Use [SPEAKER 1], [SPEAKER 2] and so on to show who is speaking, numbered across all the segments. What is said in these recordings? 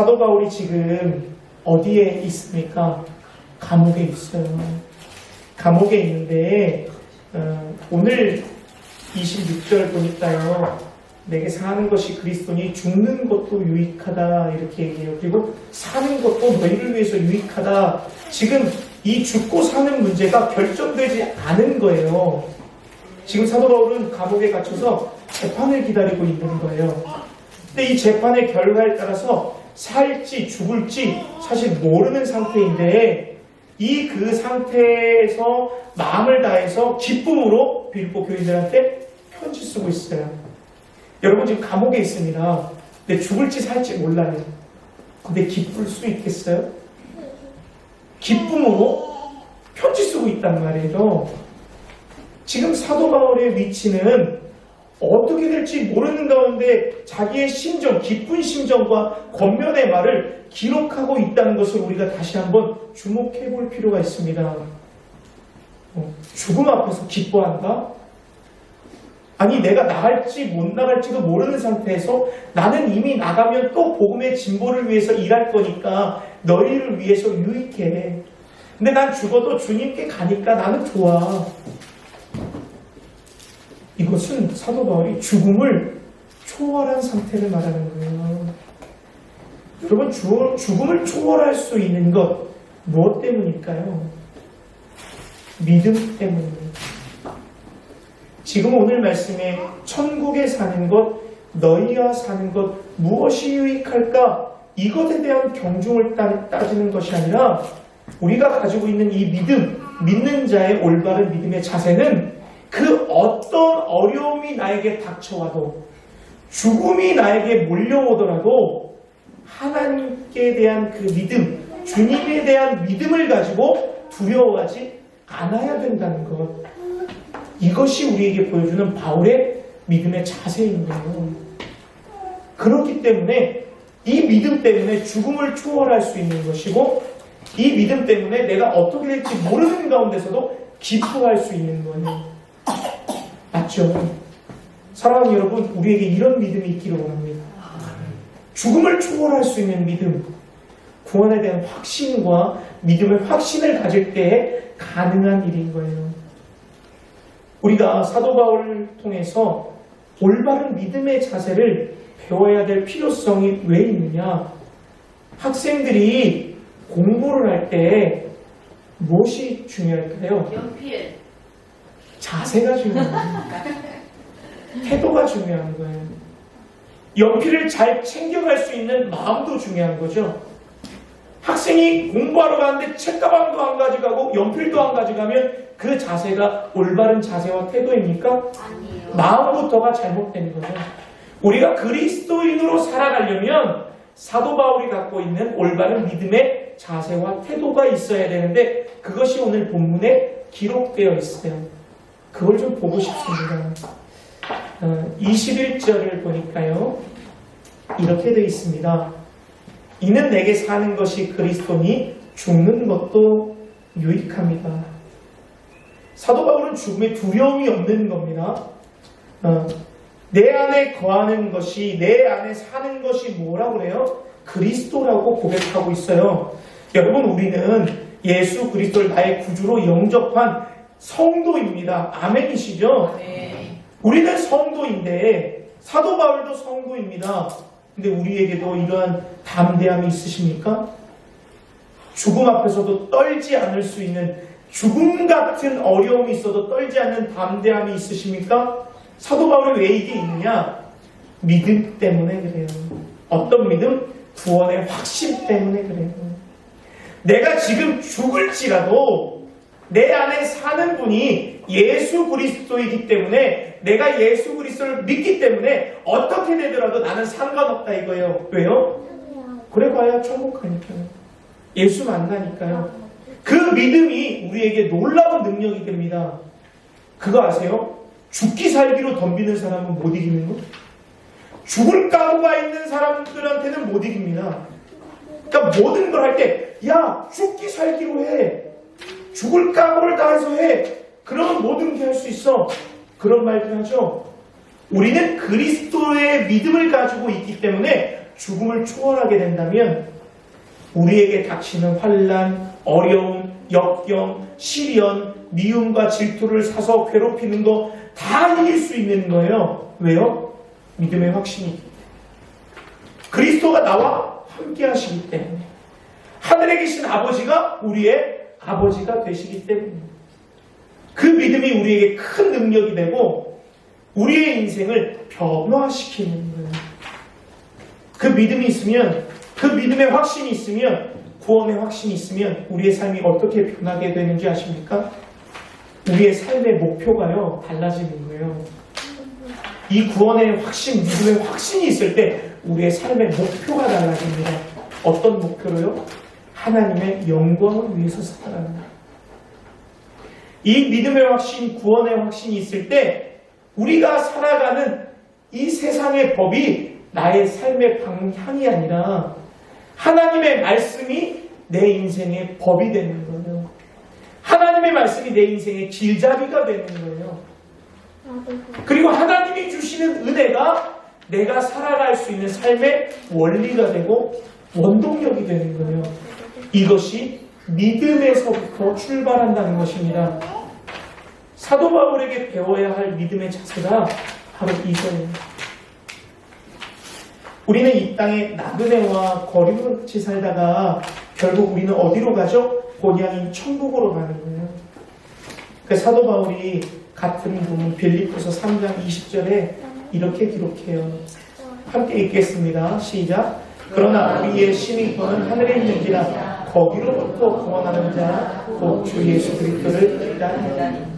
[SPEAKER 1] 사도 바울이 지금 어디에 있습니까? 감옥에 있어요. 감옥에 있는데 오늘 26절 보니까요. 내게 사는 것이 그리스도니 죽는 것도 유익하다 이렇게 얘기해요. 그리고 사는 것도 너희를 위해서 유익하다. 지금 이 죽고 사는 문제가 결정되지 않은 거예요. 지금 사도 바울은 감옥에 갇혀서 재판을 기다리고 있는 거예요. 근데 이 재판의 결과에 따라서 살지 죽을지 사실 모르는 상태인데 이 그 상태에서 마음을 다해서 기쁨으로 빌립보 교인들한테 편지 쓰고 있어요. 여러분 지금 감옥에 있습니다. 근데 죽을지 살지 몰라요. 근데 기쁠 수 있겠어요? 기쁨으로 편지 쓰고 있단 말이에요. 지금 사도 바울의 위치는 어떻게 될지 모르는 가운데 자기의 심정, 기쁜 심정과 권면의 말을 기록하고 있다는 것을 우리가 다시 한번 주목해 볼 필요가 있습니다. 죽음 앞에서 기뻐한다? 아니 내가 나갈지 못 나갈지도 모르는 상태에서 나는 이미 나가면 또 복음의 진보를 위해서 일할 거니까 너희를 위해서 유익해. 근데 난 죽어도 주님께 가니까 나는 좋아. 이것은 사도 바울이 죽음을 초월한 상태를 말하는 거예요. 여러분 죽음을 초월할 수 있는 것 무엇 때문일까요? 믿음 때문입니다. 지금 오늘 말씀에 천국에 사는 것, 너희와 사는 것 무엇이 유익할까? 이것에 대한 경중을 따지는 것이 아니라 우리가 가지고 있는 이 믿음, 믿는 자의 올바른 믿음의 자세는 그 어떤 어려움이 나에게 닥쳐와도 죽음이 나에게 몰려오더라도 하나님께 대한 그 믿음, 주님에 대한 믿음을 가지고 두려워하지 않아야 된다는 것. 이것이 우리에게 보여주는 바울의 믿음의 자세인 거예요. 그렇기 때문에 이 믿음 때문에 죽음을 초월할 수 있는 것이고 이 믿음 때문에 내가 어떻게 될지 모르는 가운데서도 기뻐할 수 있는 거예요. 맞죠? 사랑하는 여러분, 우리에게 이런 믿음이 있기를 원합니다. 죽음을 초월할 수 있는 믿음, 구원에 대한 확신과 믿음의 확신을 가질 때에 가능한 일인 거예요. 우리가 사도 바울을 통해서 올바른 믿음의 자세를 배워야 될 필요성이 왜 있느냐? 학생들이 공부를 할 때 무엇이 중요할까요?
[SPEAKER 2] 연필.
[SPEAKER 1] 자세가 중요합니다. 태도가 중요한 거예요. 연필을 잘 챙겨갈 수 있는 마음도 중요한 거죠. 학생이 공부하러 가는데 책가방도 안 가져가고 연필도 안 가져가면 그 자세가 올바른 자세와 태도입니까?
[SPEAKER 2] 아니에요.
[SPEAKER 1] 마음부터가 잘못된 거죠. 우리가 그리스도인으로 살아가려면 사도 바울이 갖고 있는 올바른 믿음의 자세와 태도가 있어야 되는데 그것이 오늘 본문에 기록되어 있어요. 그걸 좀 보고 싶습니다. 21절을 보니까요. 이렇게 되어 있습니다. 이는 내게 사는 것이 그리스도니 죽는 것도 유익합니다. 사도 바울은 죽음에 두려움이 없는 겁니다. 내 안에 거하는 것이, 내 안에 사는 것이 뭐라고 그래요? 그리스도라고 고백하고 있어요. 여러분, 우리는 예수 그리스도를 나의 구주로 영접한 성도입니다. 아멘이시죠?
[SPEAKER 2] 네.
[SPEAKER 1] 우리는 성도인데 사도 바울도 성도입니다. 근데 우리에게도 이러한 담대함이 있으십니까? 죽음 앞에서도 떨지 않을 수 있는 죽음 같은 어려움이 있어도 떨지 않는 담대함이 있으십니까? 사도 바울은 왜 이게 있느냐? 믿음 때문에 그래요. 어떤 믿음? 구원의 확신 때문에 그래요. 내가 지금 죽을지라도 내 안에 사는 분이 예수 그리스도이기 때문에 내가 예수 그리스도를 믿기 때문에 어떻게 되더라도 나는 상관없다 이거예요. 왜요? 그래 봐야 천국 가니까요. 예수 만나니까요. 그 믿음이 우리에게 놀라운 능력이 됩니다. 그거 아세요? 죽기 살기로 덤비는 사람은 못 이기는 거? 죽을 각오가 있는 사람들한테는 못 이깁니다. 그러니까 모든 걸 할 때 야 죽기 살기로 해. 죽을 각오를 다해서 해. 그러면 모든 게 할 수 있어. 그런 말도 하죠. 우리는 그리스도의 믿음을 가지고 있기 때문에 죽음을 초월하게 된다면 우리에게 닥치는 환난, 어려움, 역경, 시련, 미움과 질투를 사서 괴롭히는 거 다 이길 수 있는 거예요. 왜요? 믿음의 확신이 있기 때문에. 그리스도가 나와 함께 하시기 때문에. 하늘에 계신 아버지가 우리의 아버지가 되시기 때문에. 그 믿음이 우리에게 큰 능력이 되고 우리의 인생을 변화시키는 거예요. 그 믿음이 있으면, 그 믿음의 확신이 있으면, 구원의 확신이 있으면 우리의 삶이 어떻게 변하게 되는지 아십니까? 우리의 삶의 목표가요, 달라지는 거예요. 이 구원의 확신, 믿음의 확신이 있을 때 우리의 삶의 목표가 달라집니다. 어떤 목표로요? 하나님의 영광을 위해서 살아가는 거예요. 이 믿음의 확신, 구원의 확신이 있을 때 우리가 살아가는 이 세상의 법이 나의 삶의 방향이 아니라 하나님의 말씀이 내 인생의 법이 되는 거예요. 하나님의 말씀이 내 인생의 길잡이가 되는 거예요. 그리고 하나님이 주시는 은혜가 내가 살아갈 수 있는 삶의 원리가 되고 원동력이 되는 거예요. 이것이 믿음에서부터 출발한다는 것입니다. 사도 바울에게 배워야 할 믿음의 자세가 바로 이거예요. 우리는 이 땅에 나그네와 거리같이 살다가 결국 우리는 어디로 가죠? 본향인 천국으로 가는 거예요. 그 사도 바울이 같은 부분 빌립보서 3장 20절에 이렇게 기록해요. 함께 읽겠습니다. 시작. 그러나 우리의 시민권은 하늘에 있는지라 거기로부터 구원하는 자 곧 주 예수 그리스도를 따르니.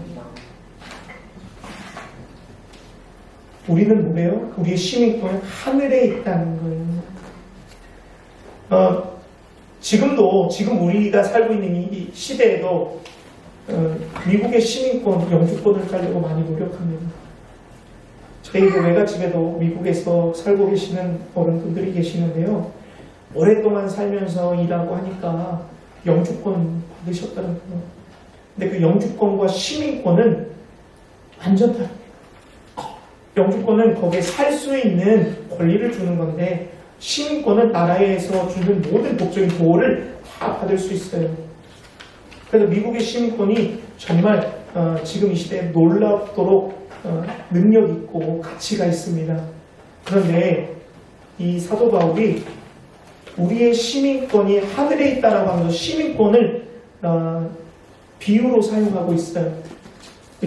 [SPEAKER 1] 우리는 뭐예요? 우리의 시민권은 하늘에 있다는 거예요. 지금 우리가 살고 있는 이 시대에도 미국의 시민권, 영주권을 따려고 많이 노력합니다. 저희 교회가 집에도 미국에서 살고 계시는 어른분들이 계시는데요. 오랫동안 살면서 일하고 하니까 영주권 받으셨더라고요. 근데 그 영주권과 시민권은 완전 다릅니다. 영주권은 거기에 살 수 있는 권리를 주는 건데 시민권은 나라에서 주는 모든 법적인 보호를 다 받을 수 있어요. 그래서 미국의 시민권이 정말 지금 이 시대에 놀랍도록 능력 있고 가치가 있습니다. 그런데 이 사도 바울이 우리의 시민권이 하늘에 있다라고 하면서 시민권을 비유로 사용하고 있어요.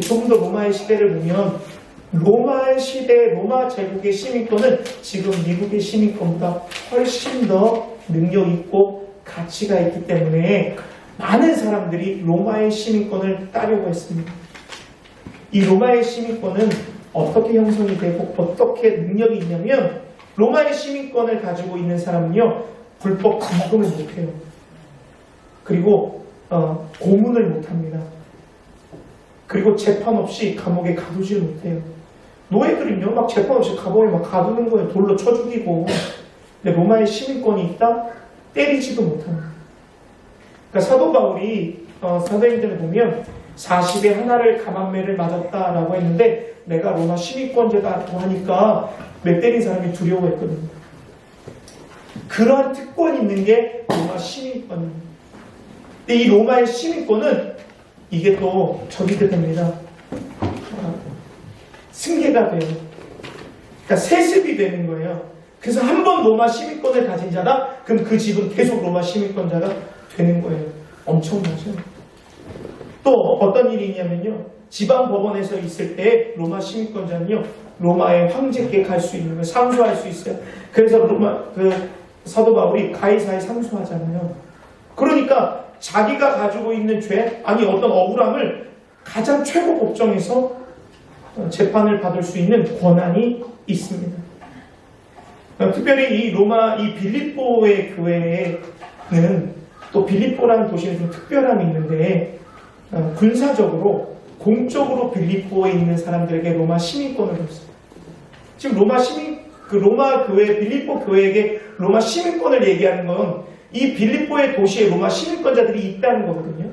[SPEAKER 1] 조금 더 로마의 시대를 보면 로마 시대, 로마 제국의 시민권은 지금 미국의 시민권보다 훨씬 더 능력 있고 가치가 있기 때문에 많은 사람들이 로마의 시민권을 따려고 했습니다. 이 로마의 시민권은 어떻게 형성이 되고 어떻게 능력이 있냐면 로마의 시민권을 가지고 있는 사람은요, 불법 감금을 못해요. 그리고 고문을 못합니다. 그리고 재판 없이 감옥에 가두질 못해요. 노예들은요, 막 재판 없이 감옥에 막 가두는 거예요. 돌로 쳐 죽이고. 근데 로마의 시민권이 있다? 때리지도 못합니다. 그러니까 사도 바울이 사도행전을 보면 40에 하나를 감한매를 맞았다라고 했는데 내가 로마 시민권자다고 하니까 매 때린 사람이 두려워했거든요. 그러한 특권이 있는 게 로마 시민권입니다. 근데 이 로마의 시민권은 이게 또 저기가 됩니다. 승계가 돼요. 그러니까 세습이 되는 거예요. 그래서 한 번 로마 시민권을 가진 자다? 그럼 그 집은 계속 로마 시민권자가 되는 거예요. 엄청나죠? 또 어떤 일이 있냐면요. 지방 법원에서 있을 때 로마 시민권자는요. 로마의 황제께 갈 수 있는 거예요. 상소할 수 있어요. 그래서 사도 바울이 가이사에 상소하잖아요. 그러니까 자기가 가지고 있는 죄, 아니 어떤 억울함을 가장 최고 법정에서 재판을 받을 수 있는 권한이 있습니다. 특별히 이 로마, 이 빌립보의 교회는 또 빌립보라는 도시는 좀 특별함이 있는데 군사적으로, 공적으로 빌립보에 있는 사람들에게 로마 시민권을 줬어요. 지금 로마 교회, 빌립보 교회에게 로마 시민권을 얘기하는 건 이 빌립보의 도시에 로마 시민권자들이 있다는 거거든요.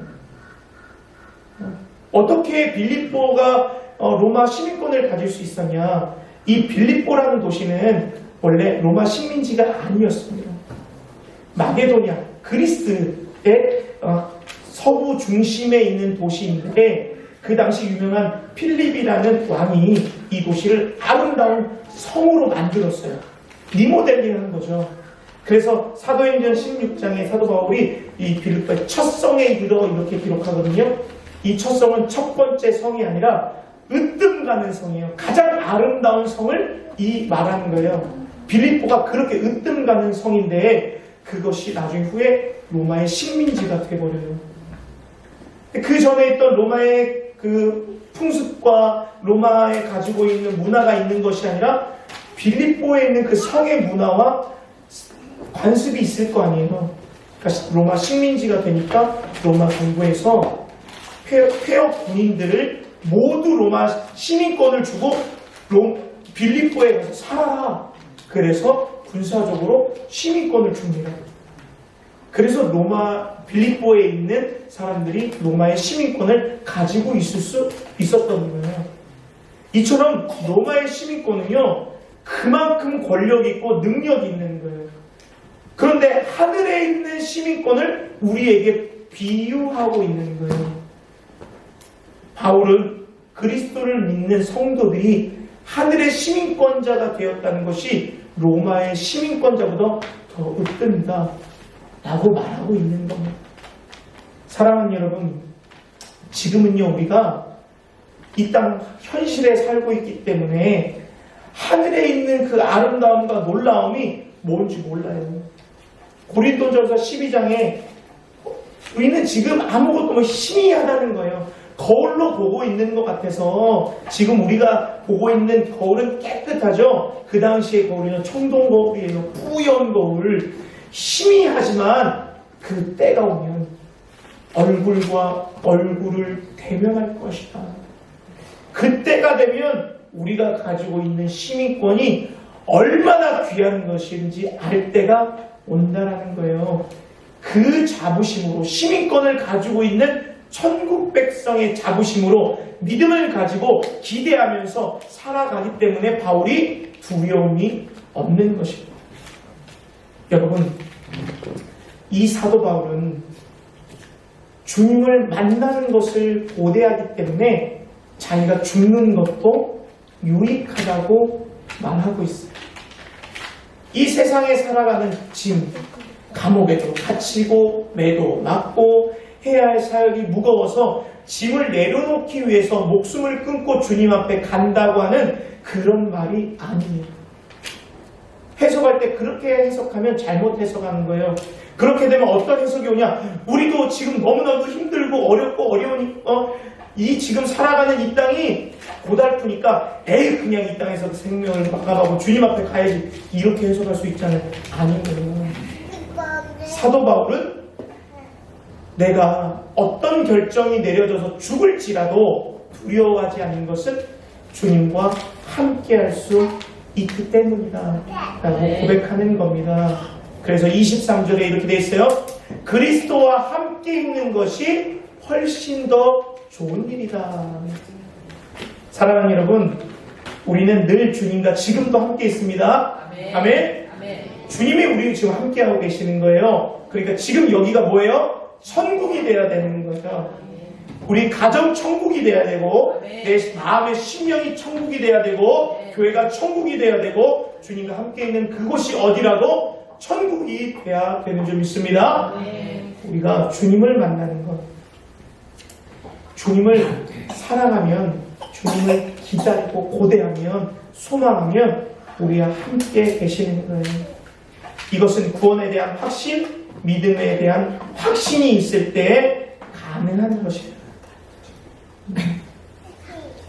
[SPEAKER 1] 어떻게 빌립보가 로마 시민권을 가질 수 있었냐? 이 빌립보라는 도시는 원래 로마 식민지가 아니었습니다. 마게도냐, 그리스의 서부 중심에 있는 도시인데 그 당시 유명한 필립이라는 왕이 이 도시를 아름다운 성으로 만들었어요. 리모델링한 거죠. 그래서 사도행전 16장에 사도 바울이 이 빌립보의 첫 성에 이르러 이렇게 기록하거든요. 이 첫 성은 첫 번째 성이 아니라 으뜸 가는 성이에요. 가장 아름다운 성을 이 말하는 거예요. 빌립보가 그렇게 으뜸 가는 성인데 그것이 나중에 후에 로마의 식민지가 돼버려요. 그 전에 있던 로마의 그 풍습과 로마에 가지고 있는 문화가 있는 것이 아니라 빌립보에 있는 그 성의 문화와 관습이 있을 거 아니에요. 그러니까 로마 식민지가 되니까 로마 정부에서 폐허 군인들을 모두 로마 시민권을 주고 빌립보에 가서 살아라. 그래서 군사적으로 시민권을 줍니다. 그래서 빌립보에 있는 사람들이 로마의 시민권을 가지고 있을 수 있었던 거예요. 이처럼 로마의 시민권은요, 그만큼 권력이 있고 능력이 있는 거예요. 그런데 하늘에 있는 시민권을 우리에게 비유하고 있는 거예요. 바울은 그리스도를 믿는 성도들이 하늘의 시민권자가 되었다는 것이 로마의 시민권자보다 더 으뜸이다 라고 말하고 있는 겁니다. 사랑하는 여러분, 지금은요 우리가 이 땅 현실에 살고 있기 때문에 하늘에 있는 그 아름다움과 놀라움이 뭔지 몰라요. 고린도전서 12장에 우리는 지금 아무것도 희미하다는 거예요. 거울로 보고 있는 것 같아서 지금 우리가 보고 있는 거울은 깨끗하죠. 그 당시의 거울은 청동 거울이에요. 뿌연 거울. 희미하지만 그 때가 오면 얼굴과 얼굴을 대면할 것이다. 그때가 되면 우리가 가지고 있는 시민권이 얼마나 귀한 것인지 알 때가 온다라는 거예요. 그 자부심으로 시민권을 가지고 있는 천국 백성의 자부심으로 믿음을 가지고 기대하면서 살아가기 때문에 바울이 두려움이 없는 것입니다. 여러분, 이 사도 바울은 주님을 만나는 것을 고대하기 때문에 자기가 죽는 것도 유익하다고 말하고 있어요. 이 세상에 살아가는 짐, 감옥에도 갇히고 매도 맞고 해야 할 사역이 무거워서 짐을 내려놓기 위해서 목숨을 끊고 주님 앞에 간다고 하는 그런 말이 아니에요. 해석할 때 그렇게 해석하면 잘못 해석하는 거예요. 그렇게 되면 어떤 해석이 오냐? 우리도 지금 너무나도 힘들고 어렵고 어려우니까 이 지금 살아가는 이 땅이 고달프니까 그냥 이 땅에서 생명을 막아가고 주님 앞에 가야지, 이렇게 해석할 수 있잖아요. 아니에요. 사도 바울은 내가 어떤 결정이 내려져서 죽을지라도 두려워하지 않는 것은 주님과 함께할 수 있기 때문이다 라고 고백하는 겁니다. 그래서 23절에 이렇게 돼 있어요. 그리스도와 함께 있는 것이 훨씬 더 좋은 일이다. 사랑하는 여러분, 우리는 늘 주님과 지금도 함께 있습니다. 아멘. 주님이 우리 지금 함께하고 계시는 거예요. 그러니까 지금 여기가 뭐예요? 천국이 돼야 되는 거죠. 우리 가정 천국이 돼야 되고 내 마음의 심령이 천국이 돼야 되고 교회가 천국이 돼야 되고 주님과 함께 있는 그곳이 어디라도 천국이 돼야 되는 줄 믿습니다. 우리가 주님을 만나는 것, 주님을 사랑하면, 주님을 기다리고 고대하면, 소망하면 우리와 함께 계시는 거예요. 이것은 구원에 대한 확신, 믿음에 대한 확신이 있을 때 가능한 것입니다.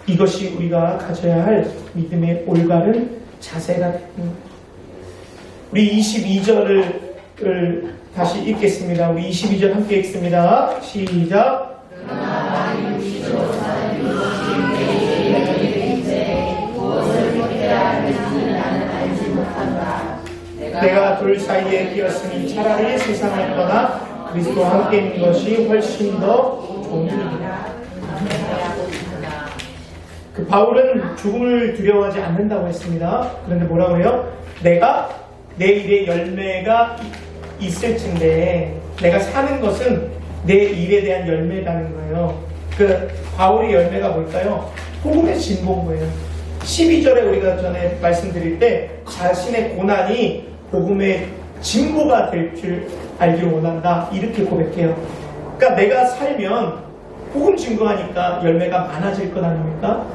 [SPEAKER 1] 이것이 우리가 가져야 할 믿음의 올바른 자세가 됩니다. 우리 22절을 다시 읽겠습니다. 우리 22절 함께 읽습니다. 시작. 내가 둘 사이에 끼었으니 차라리 세상을 떠나 그리스도와 함께 있는 것이 훨씬 더 좋은 일이다. 그 바울은 죽음을 두려워하지 않는다고 했습니다. 그런데 뭐라고 해요? 내가 내 일의 열매가 있을 텐데 내가 사는 것은 내 일에 대한 열매라는 거예요. 그 바울의 열매가 뭘까요? 복음의 진보인 거예요. 12절에 우리가 전에 말씀드릴 때 자신의 고난이 복음의 진보가 될 줄 알기를 원한다 이렇게 고백해요. 그러니까 내가 살면 복음 증거하니까 열매가 많아질 것 아닙니까?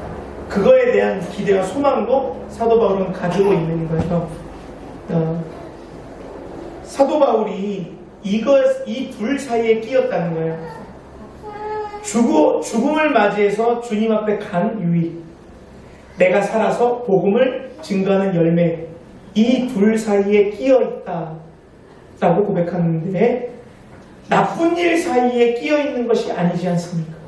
[SPEAKER 1] 그거에 대한 기대와 소망도 사도 바울은 가지고 있는 거예요. 사도 바울이 이 둘 사이에 끼었다는 거예요. 죽음을 맞이해서 주님 앞에 간 유익, 내가 살아서 복음을 증거하는 열매, 이 둘 사이에 끼어 있다 라고 고백하는데 나쁜 일 사이에 끼어 있는 것이 아니지 않습니까?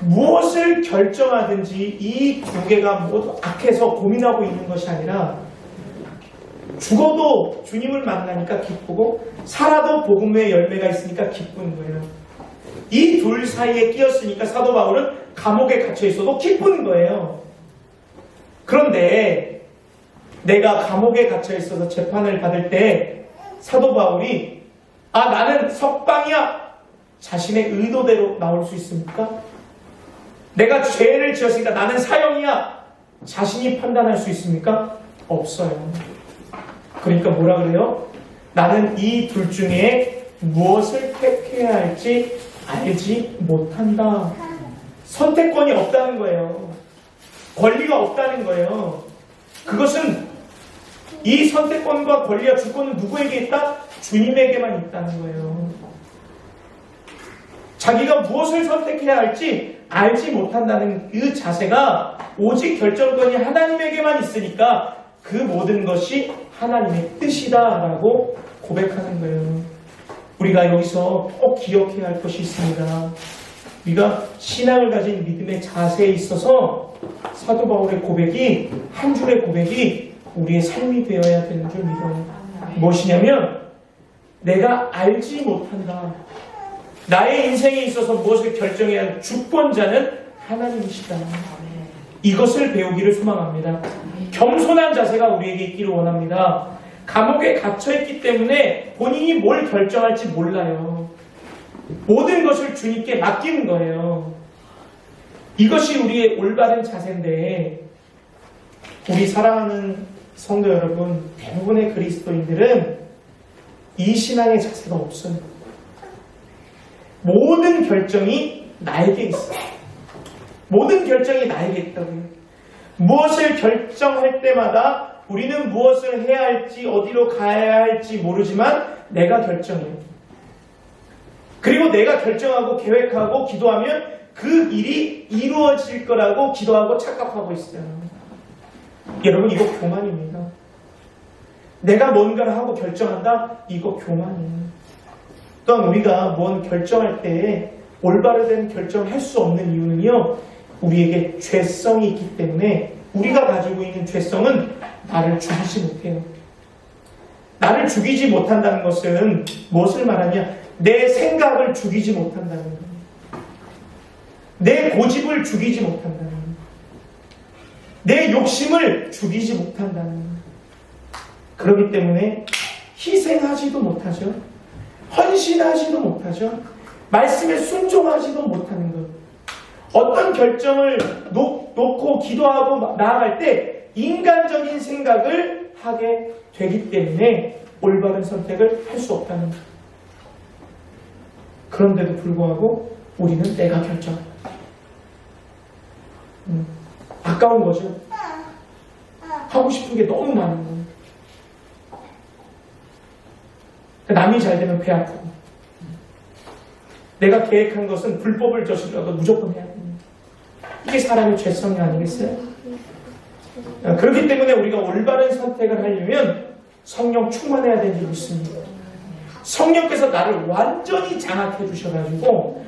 [SPEAKER 1] 무엇을 결정하든지 이 두 개가 모두 악해서 고민하고 있는 것이 아니라 죽어도 주님을 만나니까 기쁘고 살아도 복음의 열매가 있으니까 기쁜 거예요. 이 둘 사이에 끼었으니까 사도 바울은 감옥에 갇혀 있어도 기쁜 거예요. 그런데 내가 감옥에 갇혀 있어서 재판을 받을 때 사도 바울이 나는 석방이야 자신의 의도대로 나올 수 있습니까? 내가 죄를 지었으니까 나는 사형이야 자신이 판단할 수 있습니까? 없어요. 그러니까 뭐라 그래요? 나는 이 둘 중에 무엇을 택해야 할지 알지 못한다. 선택권이 없다는 거예요. 권리가 없다는 거예요. 그것은 이 선택권과 권리와 주권은 누구에게 있다? 주님에게만 있다는 거예요. 자기가 무엇을 선택해야 할지 알지 못한다는 그 자세가 오직 결정권이 하나님에게만 있으니까 그 모든 것이 하나님의 뜻이다라고 고백하는 거예요. 우리가 여기서 꼭 기억해야 할 것이 있습니다. 우리가 신앙을 가진 믿음의 자세에 있어서 사도 바울의 고백이 한 줄의 고백이 우리의 삶이 되어야 되는 줄 믿어요. 무엇이냐면 내가 알지 못한다. 나의 인생에 있어서 무엇을 결정해야 할 주권자는 하나님이시다. 이것을 배우기를 소망합니다. 겸손한 자세가 우리에게 있기를 원합니다. 감옥에 갇혀있기 때문에 본인이 뭘 결정할지 몰라요. 모든 것을 주님께 맡기는 거예요. 이것이 우리의 올바른 자세인데 우리 사랑하는 성도 여러분, 대부분의 그리스도인들은 이 신앙의 자세가 없어요. 모든 결정이 나에게 있어요. 모든 결정이 나에게 있다고요. 무엇을 결정할 때마다 우리는 무엇을 해야 할지 어디로 가야 할지 모르지만 내가 결정해요. 그리고 내가 결정하고 계획하고 기도하면 그 일이 이루어질 거라고 기도하고 착각하고 있어요. 여러분 이거 교만입니다. 내가 뭔가를 하고 결정한다? 이거 교만이에요. 또한 우리가 뭔 결정할 때 올바른 결정을 할 수 없는 이유는요. 우리에게 죄성이 있기 때문에 우리가 가지고 있는 죄성은 나를 죽이지 못해요. 나를 죽이지 못한다는 것은 무엇을 말하냐? 내 생각을 죽이지 못한다는 거예요. 내 고집을 죽이지 못한다는 거예요. 내 욕심을 죽이지 못한다는 거예요. 그렇기 때문에 희생하지도 못하죠. 헌신하지도 못하죠. 말씀에 순종하지도 못하는 것. 어떤 결정을 놓고 기도하고 나아갈 때 인간적인 생각을 하게 되기 때문에 올바른 선택을 할 수 없다는 것. 그런데도 불구하고 우리는 내가 결정한다. 아까운 거죠. 하고 싶은 게 너무 많은 거예요. 남이 잘 되면 배 아프고 내가 계획한 것은 불법을 저질러도 무조건 해야 됩니다. 이게 사람의 죄성이 아니겠어요? 그렇기 때문에 우리가 올바른 선택을 하려면 성령 충만해야 되는 줄 믿습니다. 성령께서 나를 완전히 장악해 주셔가지고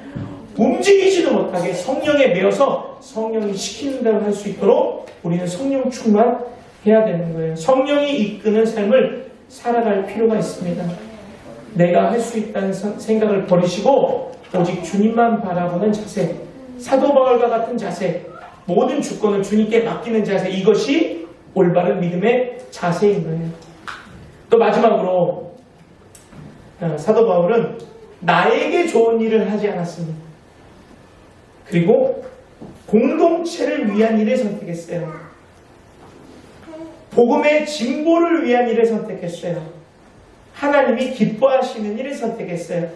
[SPEAKER 1] 움직이지도 못하게 성령에 매여서 성령이 시키는 대로 할 수 있도록 우리는 성령 충만해야 되는 거예요. 성령이 이끄는 삶을 살아갈 필요가 있습니다. 내가 할 수 있다는 생각을 버리시고 오직 주님만 바라보는 자세, 사도 바울과 같은 자세, 모든 주권을 주님께 맡기는 자세, 이것이 올바른 믿음의 자세인 거예요. 또 마지막으로 사도 바울은 나에게 좋은 일을 하지 않았습니다. 그리고 공동체를 위한 일을 선택했어요. 복음의 진보를 위한 일을 선택했어요. 하나님이 기뻐하시는 일을 선택했어요.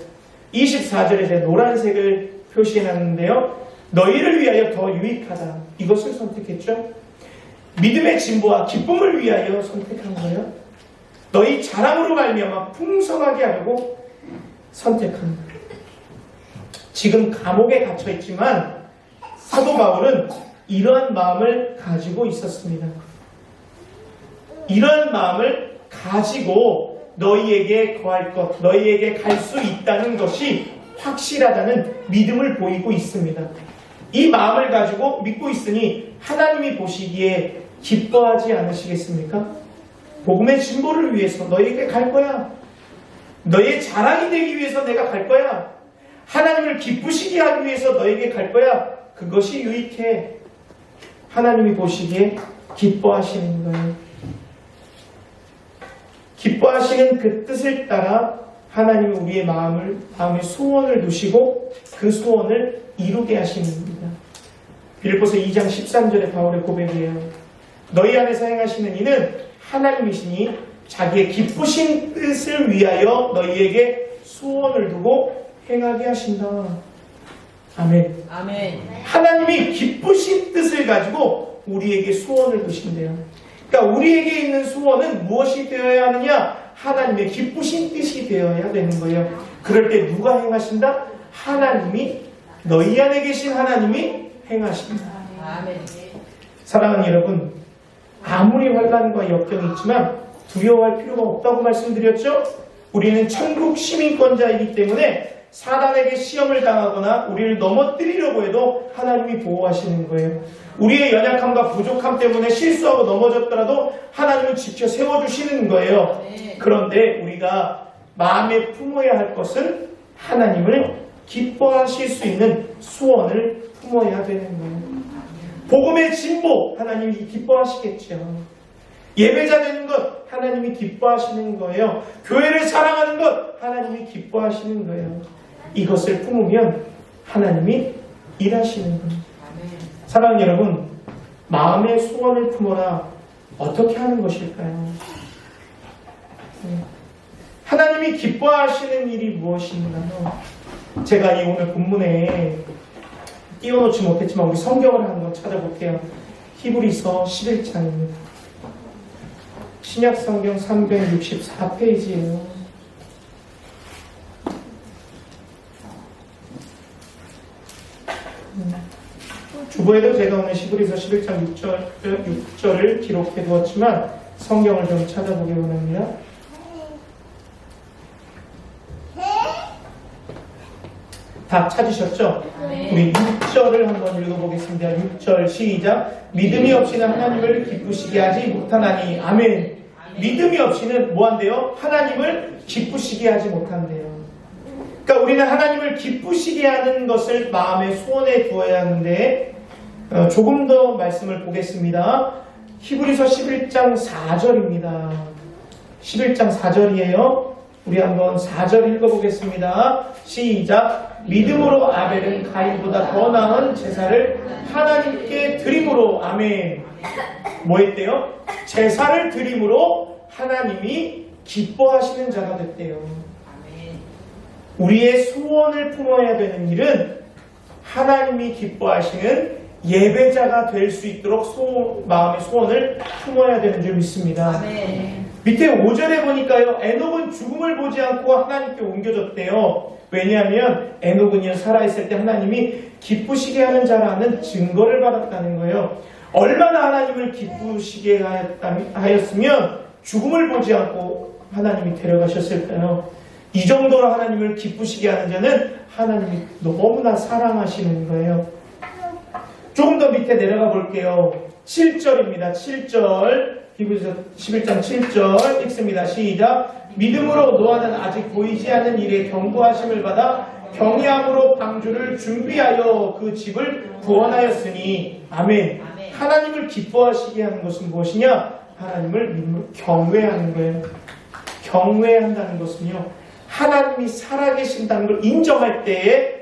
[SPEAKER 1] 24절에 제 노란색을 표시해놨는데요. 너희를 위하여 더 유익하다. 이것을 선택했죠. 믿음의 진보와 기쁨을 위하여 선택한 거예요. 너희 자랑으로 말미암아 풍성하게 하려고 선택한 거예요. 지금 감옥에 갇혀있지만 사도 바울은 이러한 마음을 가지고 있었습니다. 이러한 마음을 가지고 너희에게 거할 것, 너희에게 갈 수 있다는 것이 확실하다는 믿음을 보이고 있습니다. 이 마음을 가지고 믿고 있으니 하나님이 보시기에 기뻐하지 않으시겠습니까? 복음의 진보를 위해서 너희에게 갈 거야. 너희의 자랑이 되기 위해서 내가 갈 거야. 하나님을 기쁘시게 하기 위해서 너희에게 갈 거야. 그것이 유익해. 하나님이 보시기에 기뻐하시는 거예요. 기뻐하시는 그 뜻을 따라 하나님은 우리의 마음의 소원을 두시고 그 소원을 이루게 하시는 겁니다. 빌립보서 2장 13절의 바울의 고백이에요. 너희 안에서 행하시는 이는 하나님이시니 자기의 기쁘신 뜻을 위하여 너희에게 소원을 두고 행하게 하신다. 아멘.
[SPEAKER 2] 아멘.
[SPEAKER 1] 하나님이 기쁘신 뜻을 가지고 우리에게 소원을 두신대요. 그러니까 우리에게 있는 소원은 무엇이 되어야 하느냐? 하나님의 기쁘신 뜻이 되어야 되는 거예요. 그럴 때 누가 행하신다? 하나님이, 너희 안에 계신 하나님이 행하신다.
[SPEAKER 2] 아멘.
[SPEAKER 1] 사랑하는 여러분, 아무리 환난과 역경이 있지만 두려워할 필요가 없다고 말씀드렸죠? 우리는 천국 시민권자이기 때문에 사단에게 시험을 당하거나 우리를 넘어뜨리려고 해도 하나님이 보호하시는 거예요. 우리의 연약함과 부족함 때문에 실수하고 넘어졌더라도 하나님은 지켜 세워주시는 거예요. 그런데 우리가 마음에 품어야 할 것은 하나님을 기뻐하실 수 있는 소원을 품어야 되는 거예요. 복음의 진보, 하나님이 기뻐하시겠죠. 예배자 되는 것, 하나님이 기뻐하시는 거예요. 교회를 사랑하는 것, 하나님이 기뻐하시는 거예요. 이것을 품으면 하나님이 일하시는 거예요. 사랑하는 여러분, 마음의 소원을 품어라. 어떻게 하는 것일까요? 하나님이 기뻐하시는 일이 무엇인가요? 제가 이 오늘 본문에 띄워놓지 못했지만 우리 성경을 한번 찾아볼게요. 히브리서 11장입니다. 신약성경 364페이지예요. 주보에도 제가 오늘 히브리서 11장 6절을 기록해 두었지만 성경을 좀 찾아보기 원합니다. 다 찾으셨죠? 우리 6절을 한번 읽어보겠습니다. 6절 시작. 믿음이 없이는 하나님을 기쁘시게 하지 못하나니. 아멘. 믿음이 없이는 뭐한대요? 하나님을 기쁘시게 하지 못한대요. 그러니까 우리는 하나님을 기쁘시게 하는 것을 마음의 소원에 두어야 하는데 조금 더 말씀을 보겠습니다. 히브리서 11장 4절입니다. 11장 4절이에요. 우리 한번 4절 읽어보겠습니다. 시작. 믿음으로 아벨은 가인보다 더 나은 제사를 하나님께 드림으로. 아멘. 뭐 했대요? 제사를 드림으로 하나님이 기뻐하시는 자가 됐대요. 우리의 소원을 품어야 되는 일은 하나님이 기뻐하시는 예배자가 될 수 있도록 마음의 소원을 품어야 되는 줄 믿습니다.
[SPEAKER 2] 아멘.
[SPEAKER 1] 밑에 5절에 보니까요, 에녹은 죽음을 보지 않고 하나님께 옮겨졌대요. 왜냐하면 에녹은요, 살아있을 때 하나님이 기쁘시게 하는 자라는 증거를 받았다는 거예요. 얼마나 하나님을 기쁘시게 하였으면 죽음을 보지 않고 하나님이 데려가셨을까요? 이 정도로 하나님을 기쁘시게 하는 자는 하나님이 너무나 사랑하시는 거예요. 조금 더 밑에 내려가 볼게요. 7절입니다. 7절. 히브리서 11장 7절 읽습니다. 시작. 믿음으로 노아는 아직 보이지 않는 일에 경고하심을 받아 경외함으로 방주를 준비하여 그 집을 구원하였으니 아멘. 하나님을 기뻐하시게 하는 것은 무엇이냐? 하나님을 믿음으로 경외하는 거예요. 경외한다는 것은요, 하나님이 살아계신다는 걸 인정할 때에